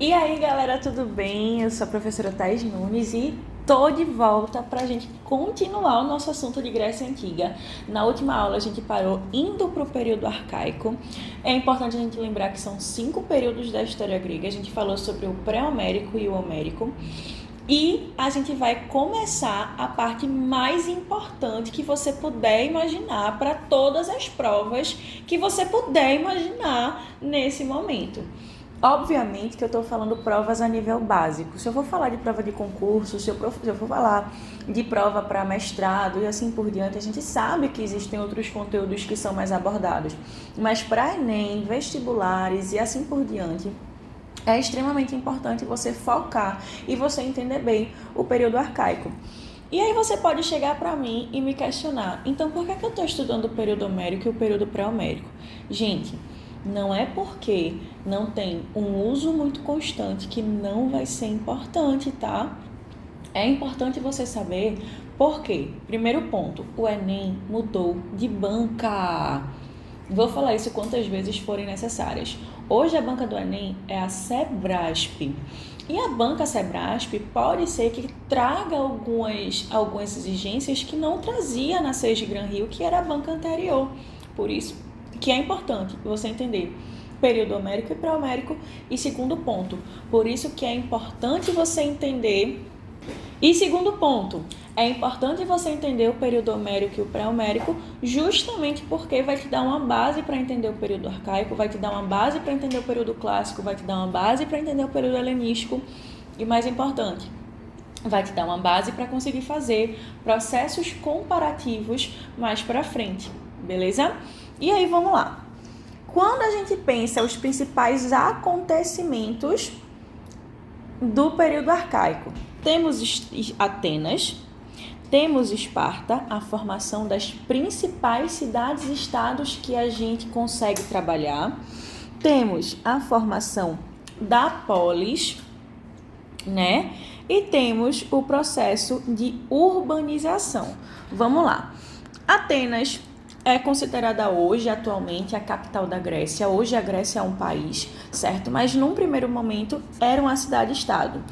E aí, galera, tudo bem? Eu sou a professora Thais Nunes e tô de volta para a gente continuar o nosso assunto de Grécia Antiga. Na última aula a gente parou indo para o período arcaico. É importante a gente lembrar que são 5 períodos da história grega. A gente falou sobre o pré-homérico e o homérico. E a gente vai começar a parte mais importante que você puder imaginar para todas as provas que você puder imaginar nesse momento. Obviamente que eu estou falando provas a nível básico. Se eu for falar de prova de concurso, se eu for falar de prova para mestrado e assim por diante, a gente sabe que existem outros conteúdos que são mais abordados. Mas para Enem, vestibulares e assim por diante, é extremamente importante você focar e você entender bem o período arcaico. E aí você pode chegar para mim e me questionar, então por que eu estou estudando o período homérico e o período pré-homérico? Gente, não é porque não tem um uso muito constante que não vai ser importante, tá? É importante você saber por quê. Primeiro ponto, o Enem mudou de banca. Vou falar isso quantas vezes forem necessárias. Hoje a banca do Enem é a Sebrasp. E a banca Sebrasp pode ser que traga algumas exigências que não trazia na Sage Gran Rio, que era a banca anterior. Por isso que é importante você entender período homérico e pré-homérico. E segundo ponto, por isso que é importante você entender. E segundo ponto, é importante você entender o período homérico e o pré-homérico, justamente porque vai te dar uma base para entender o período arcaico, vai te dar uma base para entender o período clássico, vai te dar uma base para entender o período helenístico e, mais importante, vai te dar uma base para conseguir fazer processos comparativos mais para frente, beleza? E aí, vamos lá. Quando a gente pensa os principais acontecimentos do período arcaico, temos Atenas, temos Esparta, a formação das principais cidades-estados que a gente consegue trabalhar, temos a formação da polis, né? E temos o processo de urbanização. Vamos lá. Atenas é considerada hoje, atualmente, a capital da Grécia. Hoje a Grécia é um país, certo? Mas num primeiro momento era uma cidade-estado.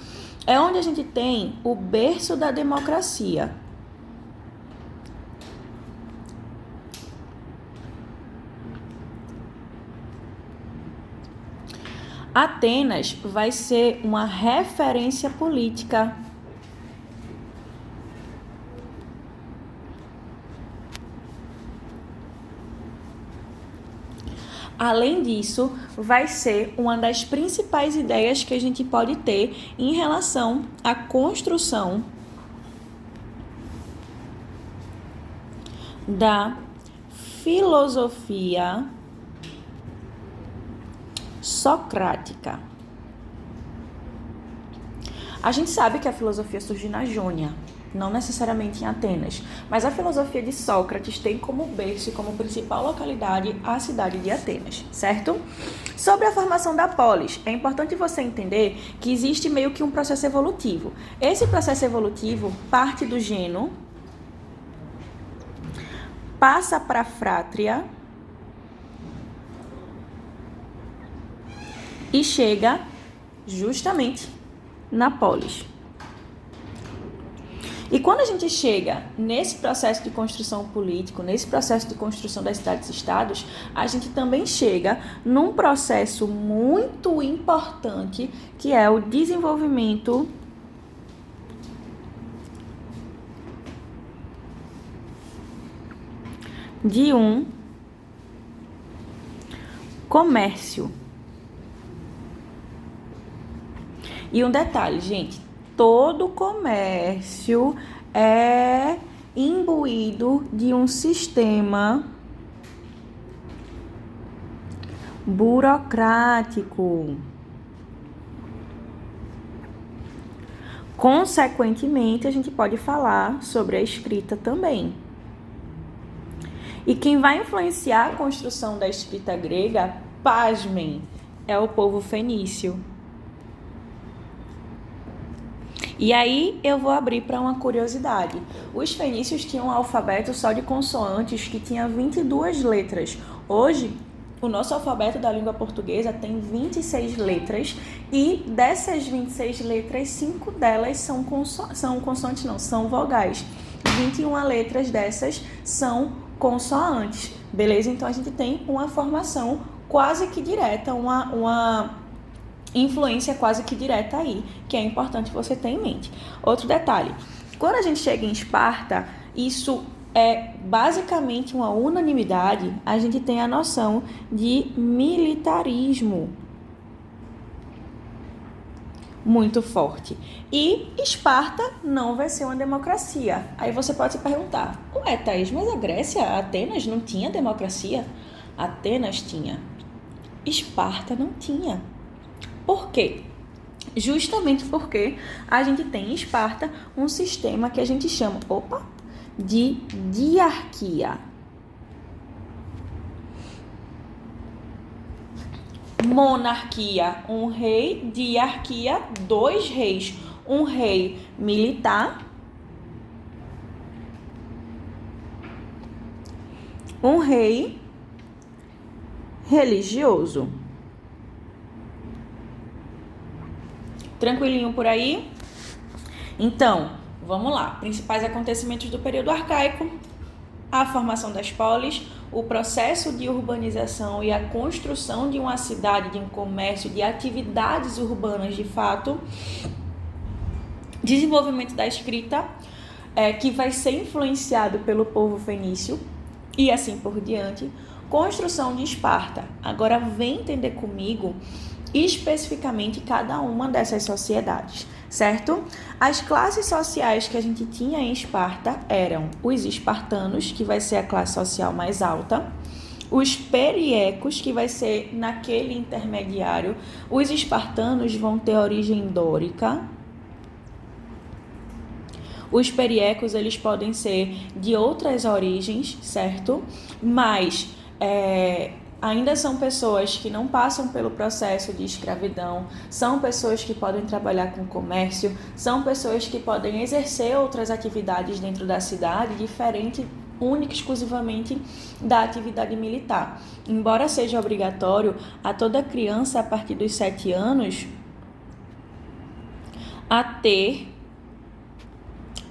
É onde a gente tem o berço da democracia. Atenas vai ser uma referência política. Além disso, vai ser uma das principais ideias que a gente pode ter em relação à construção da filosofia socrática. A gente sabe que a filosofia surgiu na Jônia, não necessariamente em Atenas, mas a filosofia de Sócrates tem como berço e como principal localidade a cidade de Atenas, certo? Sobre a formação da polis, é importante você entender que existe meio que um processo evolutivo. Esse processo evolutivo parte do gênero, passa para a frátria e chega justamente na polis. E quando a gente chega nesse processo de construção político, nesse processo de construção das cidades-estados, a gente também chega num processo muito importante, que é o desenvolvimento de um comércio. E um detalhe, gente, todo comércio é imbuído de um sistema burocrático. Consequentemente, a gente pode falar sobre a escrita também. E quem vai influenciar a construção da escrita grega, pasmem, é o povo fenício. E aí eu vou abrir para uma curiosidade. Os fenícios tinham um alfabeto só de consoantes que tinha 22 letras. Hoje, o nosso alfabeto da língua portuguesa tem 26 letras e dessas 26 letras, 5 delas são consoantes, não, são vogais. 21 letras dessas são consoantes, beleza? Então, a gente tem uma formação quase que direta, uma influência quase que direta aí, que é importante você ter em mente. Outro detalhe, quando a gente chega em Esparta, isso é basicamente uma unanimidade, a gente tem a noção de militarismo muito forte. E Esparta não vai ser uma democracia. Aí você pode se perguntar, ué, Thaís, mas a Grécia, Atenas não tinha democracia? Atenas tinha. Esparta não tinha. Por quê? Justamente porque a gente tem em Esparta um sistema que a gente chama, de diarquia. Monarquia, um rei, diarquia, 2 reis. Um rei militar, um rei religioso. Tranquilinho por aí? Então, vamos lá. Principais acontecimentos do período arcaico: a formação das polis, o processo de urbanização e a construção de uma cidade, de um comércio, de atividades urbanas de fato, desenvolvimento da escrita, que vai ser influenciado pelo povo fenício e assim por diante, construção de Esparta. Agora vem entender comigo especificamente cada uma dessas sociedades, certo? As classes sociais que a gente tinha em Esparta eram os espartanos, que vai ser a classe social mais alta, os periecos, que vai ser naquele intermediário. Os espartanos vão ter origem dórica. Os periecos, eles podem ser de outras origens, certo? Mas ainda são pessoas que não passam pelo processo de escravidão, são pessoas que podem trabalhar com comércio, são pessoas que podem exercer outras atividades dentro da cidade, diferente, única e exclusivamente da atividade militar. Embora seja obrigatório a toda criança a partir dos 7 anos a ter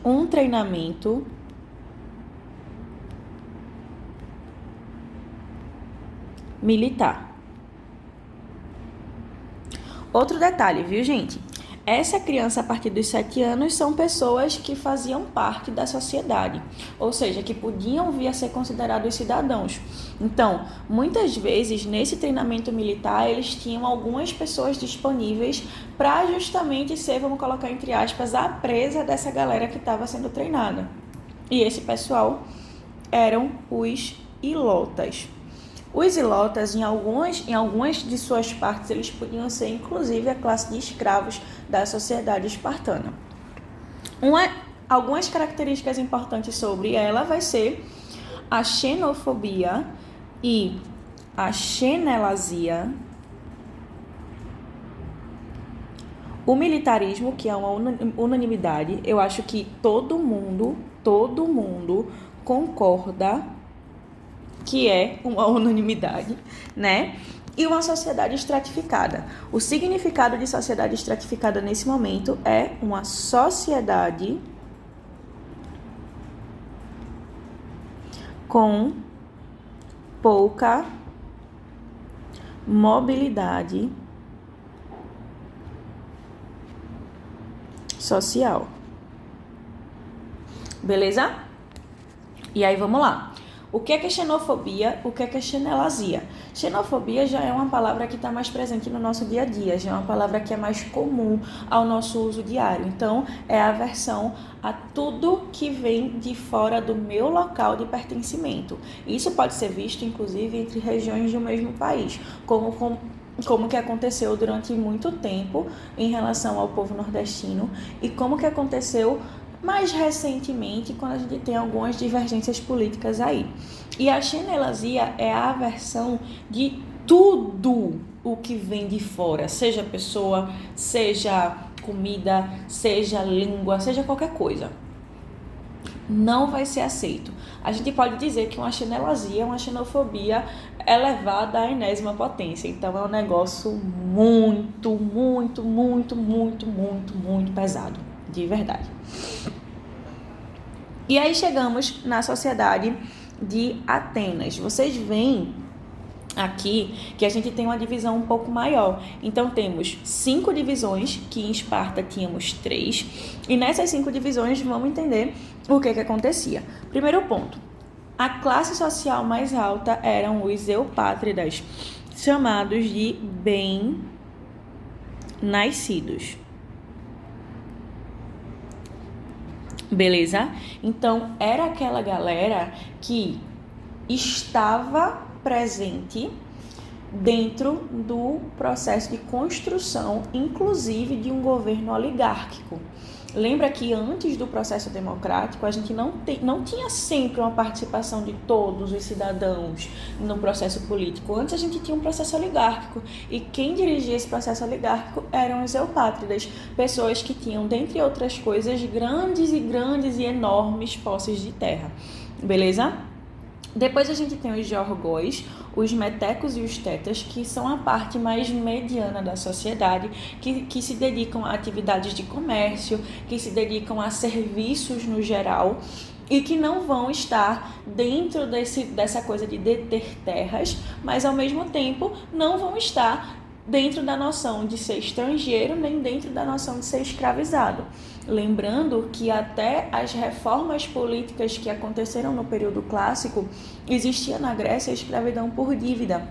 um treinamento militar. Outro detalhe, viu, gente? Essa criança a partir dos 7 anos são pessoas que faziam parte da sociedade, ou seja, que podiam vir a ser considerados cidadãos. Então, muitas vezes, nesse treinamento militar, eles tinham algumas pessoas disponíveis para justamente ser, vamos colocar entre aspas, a presa dessa galera que estava sendo treinada. E esse pessoal eram os ilotas. Os ilotas, em algumas de suas partes, eles podiam ser, inclusive, a classe de escravos da sociedade espartana. Algumas características importantes sobre ela vai ser a xenofobia e a xenelasia, o militarismo, que é uma unanimidade. Eu acho que todo mundo concorda que é uma unanimidade, né? E uma sociedade estratificada. O significado de sociedade estratificada nesse momento é uma sociedade com pouca mobilidade social. Beleza? E aí, vamos lá. O que é xenofobia? O que é xenelasia? Xenofobia já é uma palavra que está mais presente no nosso dia a dia, já é uma palavra que é mais comum ao nosso uso diário. Então, é a aversão a tudo que vem de fora do meu local de pertencimento. Isso pode ser visto, inclusive, entre regiões do mesmo país, como que aconteceu durante muito tempo em relação ao povo nordestino e como que aconteceu mais recentemente, quando a gente tem algumas divergências políticas aí. E a xenelasia é a aversão de tudo o que vem de fora, seja pessoa, seja comida, seja língua, seja qualquer coisa. não vai ser aceito. A gente pode dizer que uma chinelasia é uma xenofobia elevada à enésima potência. Então é um negócio muito, muito, muito, muito, muito, muito pesado, de verdade. E aí chegamos na sociedade de Atenas. Vocês veem aqui que a gente tem uma divisão um pouco maior. Então temos 5 divisões, que em Esparta tínhamos 3, e nessas 5 divisões vamos entender o que acontecia. Primeiro ponto, a classe social mais alta eram os eupátridas, chamados de bem-nascidos. Beleza? Então era aquela galera que estava presente dentro do processo de construção, inclusive de um governo oligárquico. Lembra que antes do processo democrático, a gente não tinha sempre uma participação de todos os cidadãos no processo político. Antes a gente tinha um processo oligárquico, e quem dirigia esse processo oligárquico eram os eupátridas, pessoas que tinham, dentre outras coisas, grandes e enormes posses de terra. Beleza? Depois a gente tem os georgóis, os metecos e os tetas, que são a parte mais mediana da sociedade, que se dedicam a atividades de comércio, que se dedicam a serviços no geral, e que não vão estar dentro dessa coisa de deter terras, mas ao mesmo tempo não vão estar dentro da noção de ser estrangeiro, nem dentro da noção de ser escravizado. Lembrando que até as reformas políticas que aconteceram no período clássico, existia na Grécia a escravidão por dívida.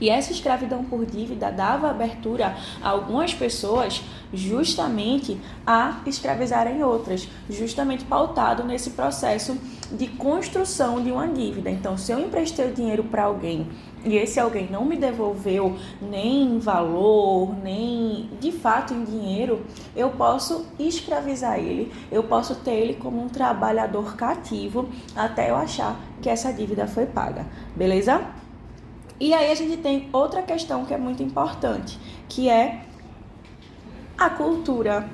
E essa escravidão por dívida dava abertura a algumas pessoas justamente a escravizarem outras, justamente pautado nesse processo de construção de uma dívida. Então, se eu emprestei o dinheiro para alguém e esse alguém não me devolveu nem em valor, nem de fato em dinheiro, eu posso escravizar ele, eu posso ter ele como um trabalhador cativo até eu achar que essa dívida foi paga, beleza? E aí a gente tem outra questão que é muito importante, que é a cultura.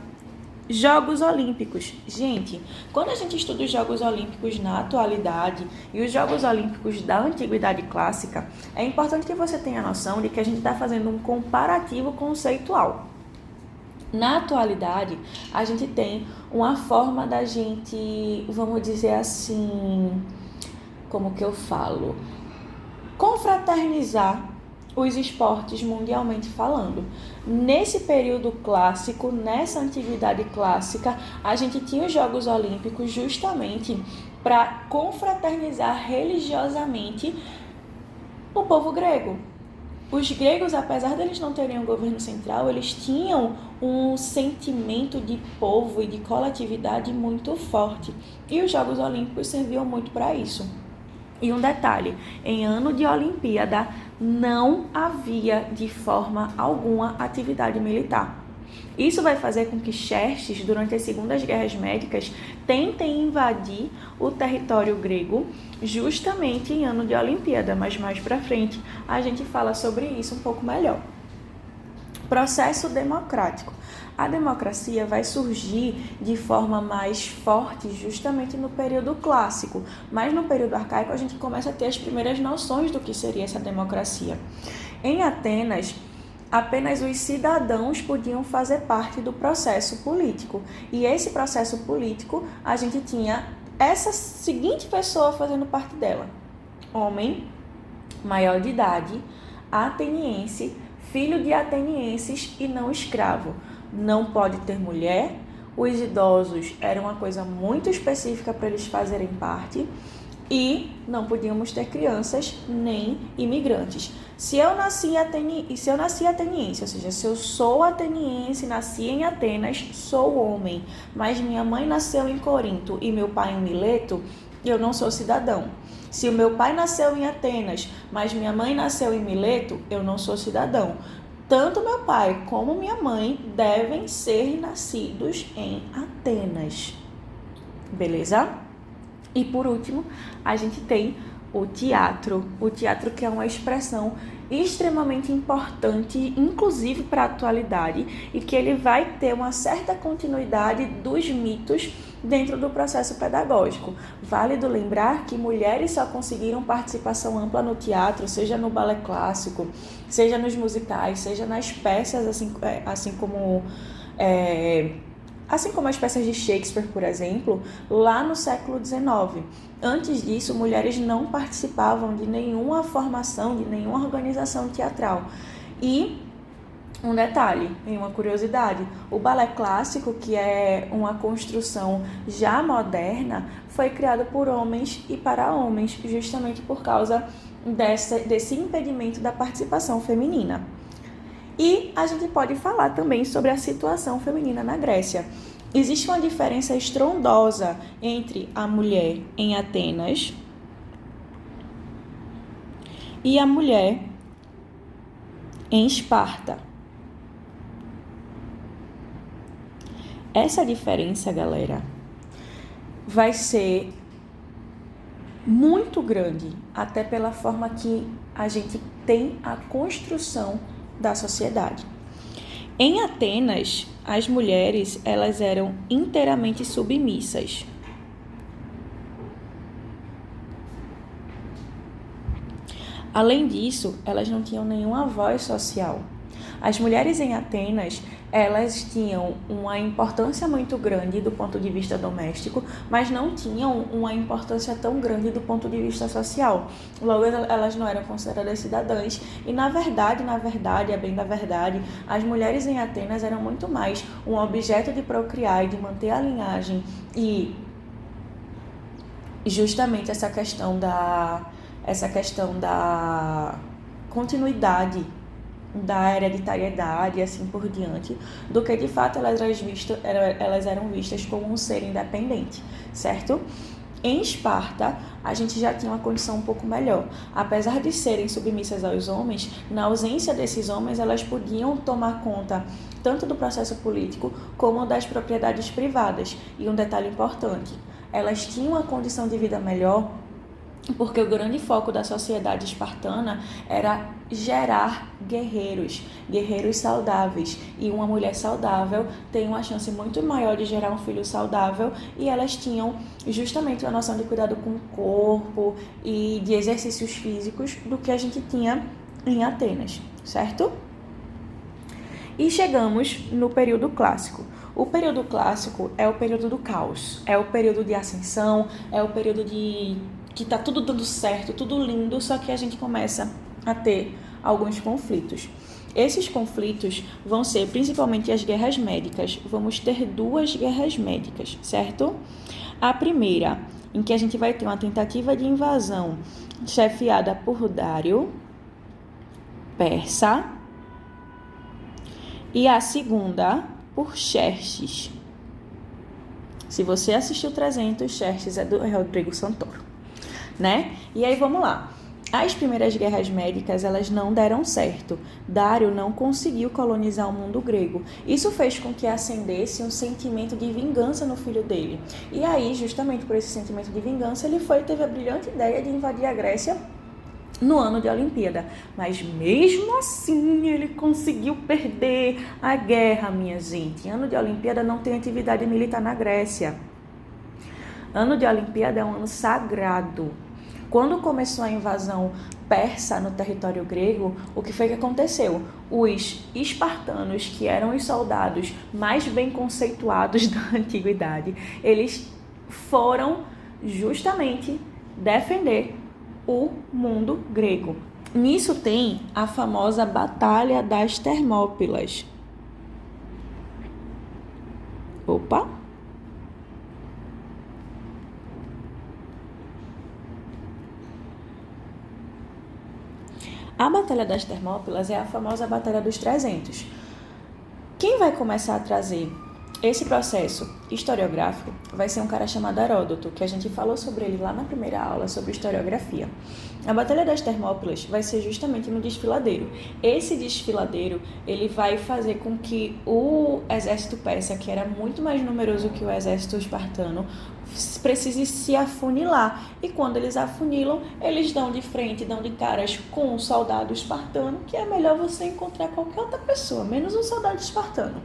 Jogos Olímpicos. Gente, quando a gente estuda os Jogos Olímpicos na atualidade e os Jogos Olímpicos da Antiguidade Clássica, é importante que você tenha a noção de que a gente está fazendo um comparativo conceitual. Na atualidade, a gente tem uma forma da gente, vamos dizer assim, como que eu falo? Confraternizar os esportes mundialmente falando. Nesse período clássico, nessa antiguidade clássica, a gente tinha os Jogos Olímpicos justamente para confraternizar religiosamente o povo grego. Os gregos, apesar deles não terem um governo central, eles tinham um sentimento de povo e de coletividade muito forte. E os Jogos Olímpicos serviam muito para isso. E um detalhe, em ano de Olimpíada não havia de forma alguma atividade militar. Isso vai fazer com que Xerxes, durante as Segundas Guerras Médicas, tentem invadir o território grego justamente em ano de Olimpíada, mas mais para frente a gente fala sobre isso um pouco melhor. Processo democrático. A democracia vai surgir de forma mais forte justamente no período clássico, mas no período arcaico a gente começa a ter as primeiras noções do que seria essa democracia. Em Atenas, apenas os cidadãos podiam fazer parte do processo político, e esse processo político a gente tinha essa seguinte pessoa fazendo parte dela: homem, maior de idade, ateniense, filho de atenienses e não escravo. Não pode ter mulher, os idosos eram uma coisa muito específica para eles fazerem parte, e não podíamos ter crianças nem imigrantes. Se eu nasci ateniense, ou seja, se eu sou ateniense, nasci em Atenas, sou homem, mas minha mãe nasceu em Corinto e meu pai em Mileto, eu não sou cidadão. Se o meu pai nasceu em Atenas, mas minha mãe nasceu em Mileto, eu não sou cidadão. Tanto meu pai como minha mãe devem ser nascidos em Atenas. Beleza? E por último, a gente tem o teatro. O teatro, que é uma expressão extremamente importante, inclusive para a atualidade, e que ele vai ter uma certa continuidade dos mitos dentro do processo pedagógico. Válido lembrar que mulheres só conseguiram participação ampla no teatro, seja no balé clássico, seja nos musicais, seja nas peças, assim como as peças de Shakespeare, por exemplo, lá no século XIX. Antes disso, mulheres não participavam de nenhuma formação, de nenhuma organização teatral. E um detalhe, e uma curiosidade, o balé clássico, que é uma construção já moderna, foi criado por homens e para homens, justamente por causa desse impedimento da participação feminina. E a gente pode falar também sobre a situação feminina na Grécia. Existe uma diferença estrondosa entre a mulher em Atenas e a mulher em Esparta. Essa diferença, galera, vai ser muito grande, até pela forma que a gente tem a construção da sociedade. Em Atenas, as mulheres, elas eram inteiramente submissas. Além disso, elas não tinham nenhuma voz social. As mulheres em Atenas, elas tinham uma importância muito grande do ponto de vista doméstico, mas não tinham uma importância tão grande do ponto de vista social. Logo, elas não eram consideradas cidadãs e, na verdade, a bem da verdade, as mulheres em Atenas eram muito mais um objeto de procriar e de manter a linhagem e justamente essa questão da continuidade da hereditariedade e assim por diante, do que de fato elas eram vistas como um ser independente, certo? Em Esparta, a gente já tinha uma condição um pouco melhor. Apesar de serem submissas aos homens, na ausência desses homens, elas podiam tomar conta tanto do processo político como das propriedades privadas. E um detalhe importante, elas tinham uma condição de vida melhor porque o grande foco da sociedade espartana era gerar guerreiros saudáveis. E uma mulher saudável tem uma chance muito maior de gerar um filho saudável, e elas tinham justamente uma noção de cuidado com o corpo e de exercícios físicos do que a gente tinha em Atenas, certo? E chegamos no período clássico. O período clássico é o período do caos, é o período de ascensão, é o período que tá tudo dando certo, tudo lindo, só que a gente começa a ter alguns conflitos. Esses conflitos vão ser principalmente as guerras médicas. Vamos ter 2 guerras médicas, certo? A primeira, em que a gente vai ter uma tentativa de invasão chefiada por Dário, persa, e a segunda por Xerxes. Se você assistiu 300, Xerxes é do Rodrigo Santoro. Né? E aí vamos lá. As primeiras guerras médicas, elas não deram certo. Dário não conseguiu colonizar o mundo grego. Isso fez com que acendesse um sentimento de vingança no filho dele. E aí, justamente por esse sentimento de vingança, ele teve a brilhante ideia de invadir a Grécia no ano de Olimpíada. Mas mesmo assim, ele conseguiu perder a guerra, minha gente. Ano de Olimpíada não tem atividade militar na Grécia. Ano de Olimpíada é um ano sagrado. Quando começou a invasão persa no território grego, o que foi que aconteceu? Os espartanos, que eram os soldados mais bem conceituados da antiguidade, eles foram justamente defender o mundo grego. Nisso tem a famosa Batalha das Termópilas. Opa! A Batalha das Termópilas é a famosa Batalha dos 300. Quem vai começar a trazer esse processo historiográfico vai ser um cara chamado Heródoto, que a gente falou sobre ele lá na primeira aula sobre historiografia. A Batalha das Termópilas vai ser justamente no desfiladeiro. Esse desfiladeiro, ele vai fazer com que o exército persa, que era muito mais numeroso que o exército espartano, precise se afunilar. E quando eles afunilam, eles dão de frente, dão de caras com um soldado espartano, que é melhor você encontrar qualquer outra pessoa, menos um soldado espartano.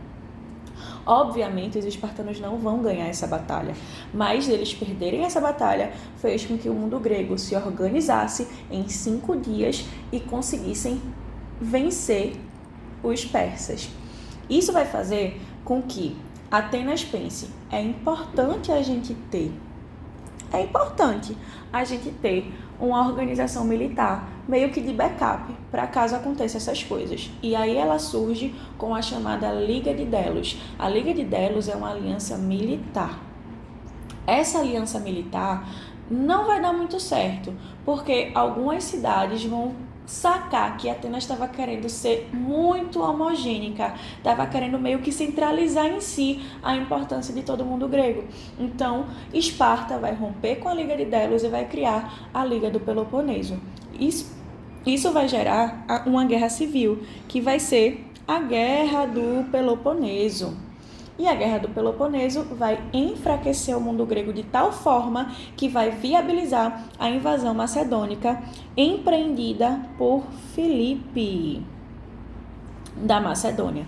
Obviamente, os espartanos não vão ganhar essa batalha, mas eles perderem essa batalha fez com que o mundo grego se organizasse em 5 dias e conseguissem vencer os persas. Isso vai fazer com que Atenas pense, é importante a gente ter uma organização militar, meio que de backup, para caso aconteça essas coisas. E aí ela surge com a chamada Liga de Delos. A Liga de Delos é uma aliança militar. Essa aliança militar não vai dar muito certo, porque algumas cidades vão sacar que Atenas estava querendo ser muito homogênea, estava querendo meio que centralizar em si a importância de todo mundo grego. Então, Esparta vai romper com a Liga de Delos e vai criar a Liga do Peloponeso. Isso vai gerar uma guerra civil, que vai ser a Guerra do Peloponeso. E a Guerra do Peloponeso vai enfraquecer o mundo grego de tal forma que vai viabilizar a invasão macedônica empreendida por Filipe da Macedônia.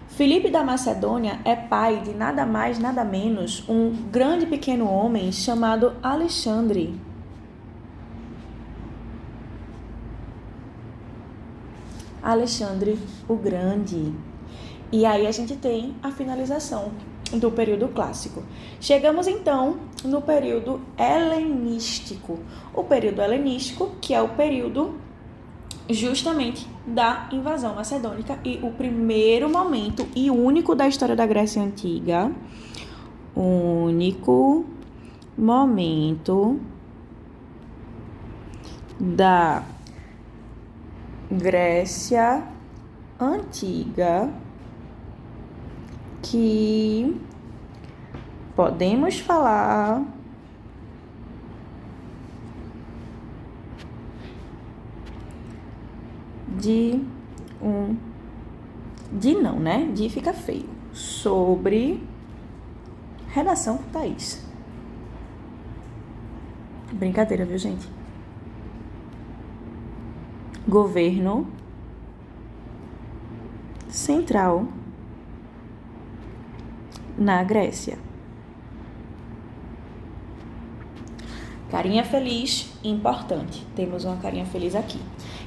Filipe da Macedônia é pai de nada mais, nada menos, um grande pequeno homem chamado Alexandre. Alexandre o Grande. E aí a gente tem a finalização do período clássico. Chegamos então no período helenístico. O período helenístico, que é o período justamente da invasão macedônica e o primeiro momento e único da história da Grécia Antiga. Único momento da Grécia Antiga que podemos falar de fica feio. Sobre redação com Thaís. Brincadeira, viu, gente? Governo central na Grécia. Carinha feliz, importante. Temos uma carinha feliz aqui.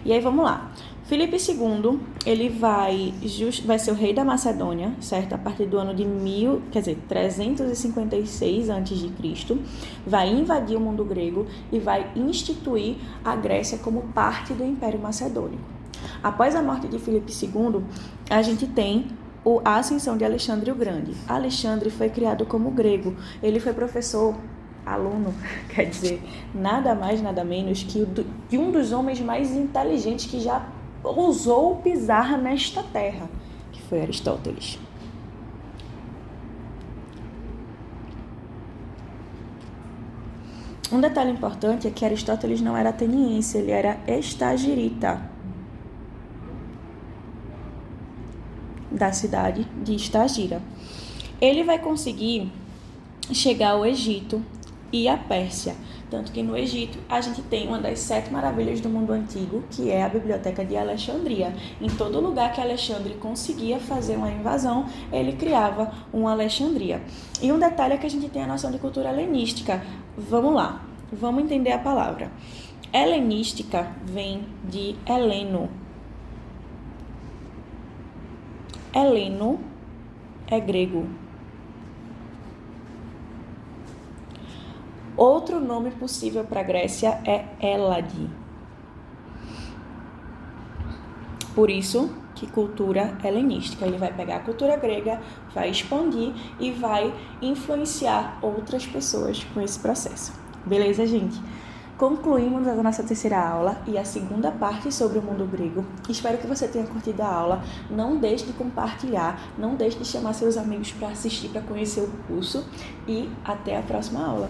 E aí, vamos lá. Filipe II, ele vai ser o rei da Macedônia, certo? A partir do ano de 356 a.C., vai invadir o mundo grego e vai instituir a Grécia como parte do Império Macedônico. Após a morte de Filipe II, a gente tem a ascensão de Alexandre o Grande. Alexandre foi criado como grego. Ele foi aluno, quer dizer, nada mais, nada menos que um dos homens mais inteligentes que já ousou pisar nesta terra, que foi Aristóteles. Um detalhe importante é que Aristóteles não era ateniense, ele era estagirita, da cidade de Estagira. Ele vai conseguir chegar ao Egito e à Pérsia, tanto que no Egito a gente tem uma das 7 maravilhas do mundo antigo, que é a Biblioteca de Alexandria. Em todo lugar que Alexandre conseguia fazer uma invasão, ele criava uma Alexandria. E um detalhe é que a gente tem a noção de cultura helenística. Vamos lá, vamos entender a palavra. Helenística vem de Heleno. Heleno é grego. Outro nome possível para a Grécia é Hélade. Por isso que cultura helenística. Ele vai pegar a cultura grega, vai expandir e vai influenciar outras pessoas com esse processo. Beleza, gente? Concluímos a nossa terceira aula e a segunda parte sobre o mundo grego. Espero que você tenha curtido a aula. Não deixe de compartilhar, não deixe de chamar seus amigos para assistir, para conhecer o curso. E até a próxima aula.